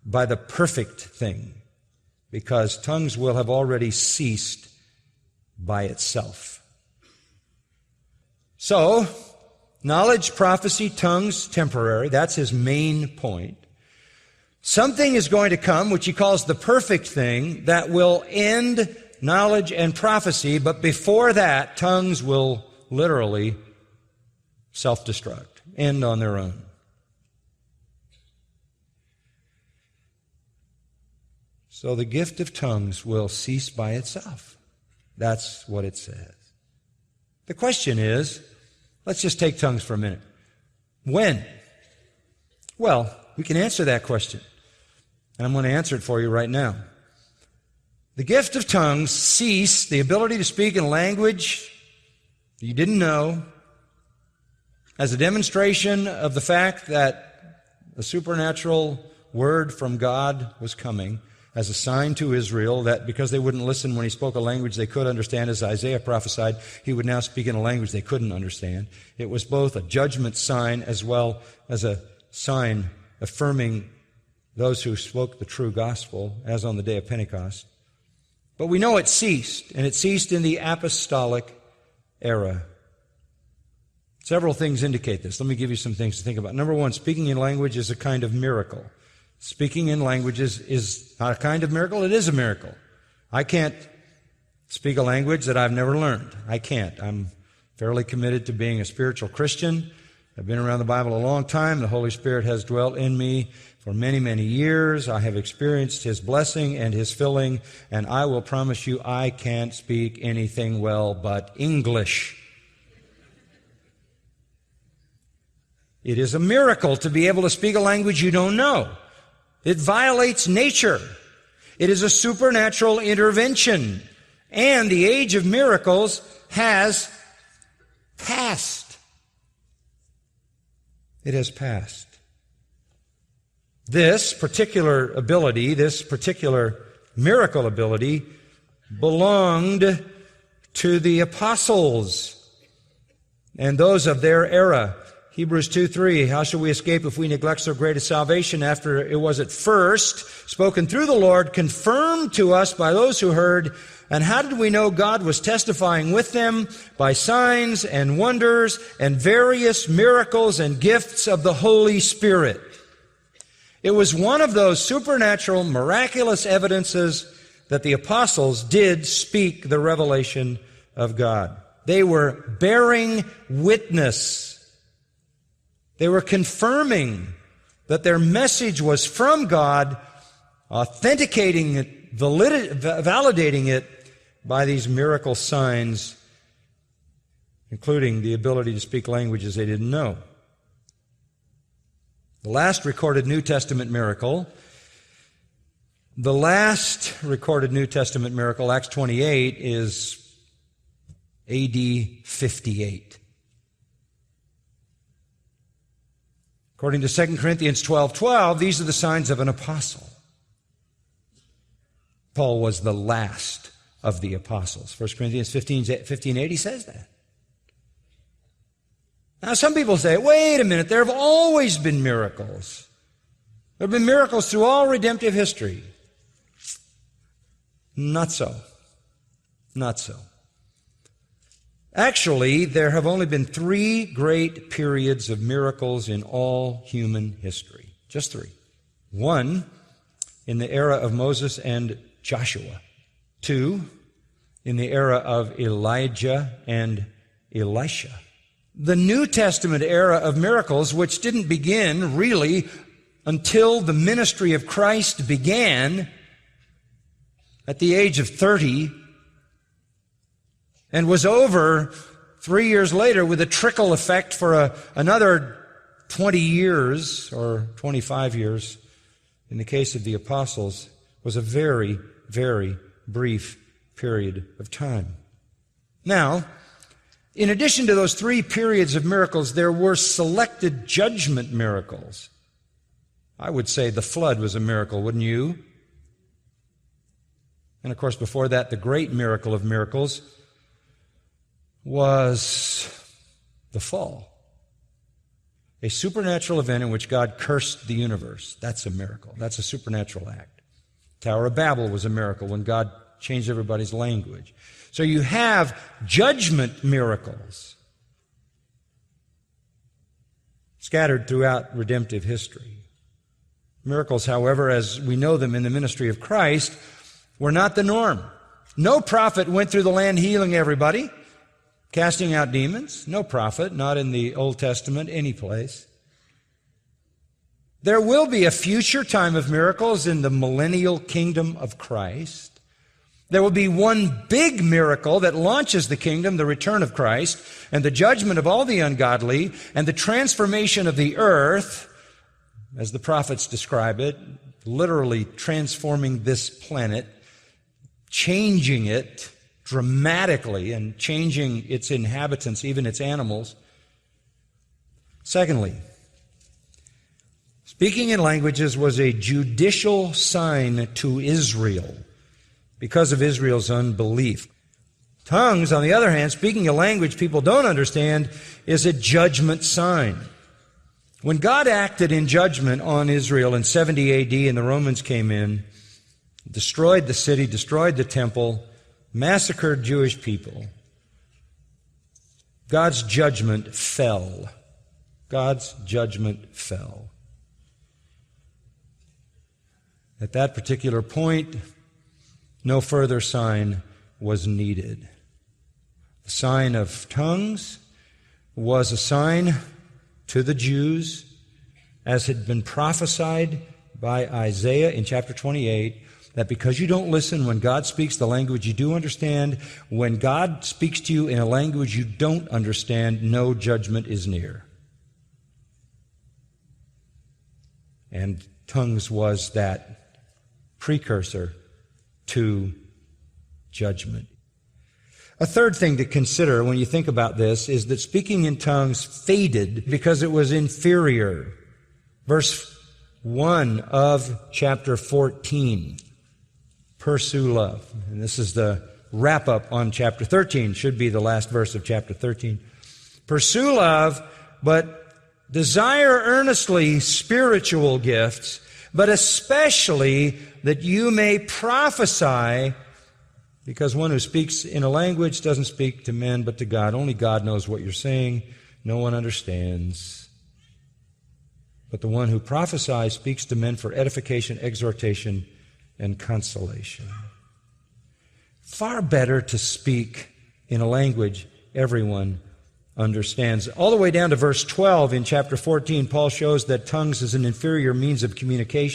by the perfect thing, because tongues will have already ceased by itself. So, knowledge, prophecy, tongues, temporary. That's his main point. Something is going to come, which he calls the perfect thing, that will end knowledge and prophecy, but before that, tongues will literally self-destruct, end on their own. So the gift of tongues will cease by itself. That's what it says. The question is, let's just take tongues for a minute. When? Well, we can answer that question. And I'm going to answer it for you right now. The gift of tongues ceased, the ability to speak in language you didn't know, as a demonstration of the fact that a supernatural word from God was coming, as a sign to Israel that because they wouldn't listen when he spoke a language they could understand, as Isaiah prophesied, he would now speak in a language they couldn't understand. It was both a judgment sign as well as a sign affirming those who spoke the true gospel, as on the day of Pentecost. But we know it ceased, and it ceased in the apostolic era. Several things indicate this. Let me give you some things to think about. Number one, speaking in language is a kind of miracle. Speaking in languages is not a kind of miracle, it is a miracle. I can't speak a language that I've never learned. I can't. I'm fairly committed to being a spiritual Christian. I've been around the Bible a long time. The Holy Spirit has dwelt in me for many, many years. I have experienced His blessing and His filling, and I will promise you I can't speak anything well but English. It is a miracle to be able to speak a language you don't know. It violates nature. It is a supernatural intervention. And the age of miracles has passed. It has passed. This particular ability, this particular miracle ability, belonged to the apostles and those of their era. Hebrews 2:3, how shall we escape if we neglect so great a salvation after it was at first spoken through the Lord, confirmed to us by those who heard? And how did we know God was testifying with them? By signs and wonders and various miracles and gifts of the Holy Spirit. It was one of those supernatural, miraculous evidences that the apostles did speak the revelation of God. They were bearing witness. They were confirming that their message was from God, authenticating it, validating it by these miracle signs, including the ability to speak languages they didn't know. The last recorded New Testament miracle, Acts 28, is A.D. 58. According to 2 Corinthians 12:12, these are the signs of an apostle. Paul was the last of the apostles. 1 Corinthians 15:8 says that. Now some people say, wait a minute, there have always been miracles. There have been miracles through all redemptive history. Not so. Not so. Actually, there have only been 3 great periods of miracles in all human history. Just 3. 1, in the era of Moses and Joshua. 2, in the era of Elijah and Elisha. The New Testament era of miracles, which didn't begin really until the ministry of Christ began at the age of 30, and was over 3 years later with a trickle effect for another 20 years or 25 years. In the case of the apostles, was a very, very brief period of time. Now, in addition to those 3 periods of miracles, there were selected judgment miracles. I would say the flood was a miracle, wouldn't you? And of course, before that, the great miracle of miracles was the fall. A supernatural event in which God cursed the universe. That's a miracle. That's a supernatural act. Tower of Babel was a miracle when God changed everybody's language. So you have judgment miracles scattered throughout redemptive history. Miracles, however, as we know them in the ministry of Christ, were not the norm. No prophet went through the land healing everybody, casting out demons. No prophet, not in the Old Testament, any place. There will be a future time of miracles in the millennial kingdom of Christ. There will be one big miracle that launches the kingdom, the return of Christ, and the judgment of all the ungodly, and the transformation of the earth, as the prophets describe it, literally transforming this planet, changing it dramatically and changing its inhabitants, even its animals. Secondly, speaking in languages was a judicial sign to Israel because of Israel's unbelief. Tongues, on the other hand, speaking a language people don't understand, is a judgment sign. When God acted in judgment on Israel in 70 A.D. and the Romans came in, destroyed the city, destroyed the temple, massacred Jewish people, God's judgment fell. God's judgment fell. At that particular point, no further sign was needed. The sign of tongues was a sign to the Jews, as had been prophesied by Isaiah in chapter 28, that because you don't listen when God speaks the language you do understand, when God speaks to you in a language you don't understand, no judgment is near. And tongues was that precursor to judgment. A third thing to consider when you think about this is that speaking in tongues faded because it was inferior. Verse 1 of chapter 14. Pursue love. And this is the wrap-up on chapter 13. Should be the last verse of chapter 13. Pursue love, but desire earnestly spiritual gifts, but especially that you may prophesy, because one who speaks in a language doesn't speak to men but to God. Only God knows what you're saying. No one understands. But the one who prophesies speaks to men for edification, exhortation, and consolation. Far better to speak in a language everyone understands. All the way down to verse 12 in chapter 14, Paul shows that tongues is an inferior means of communication.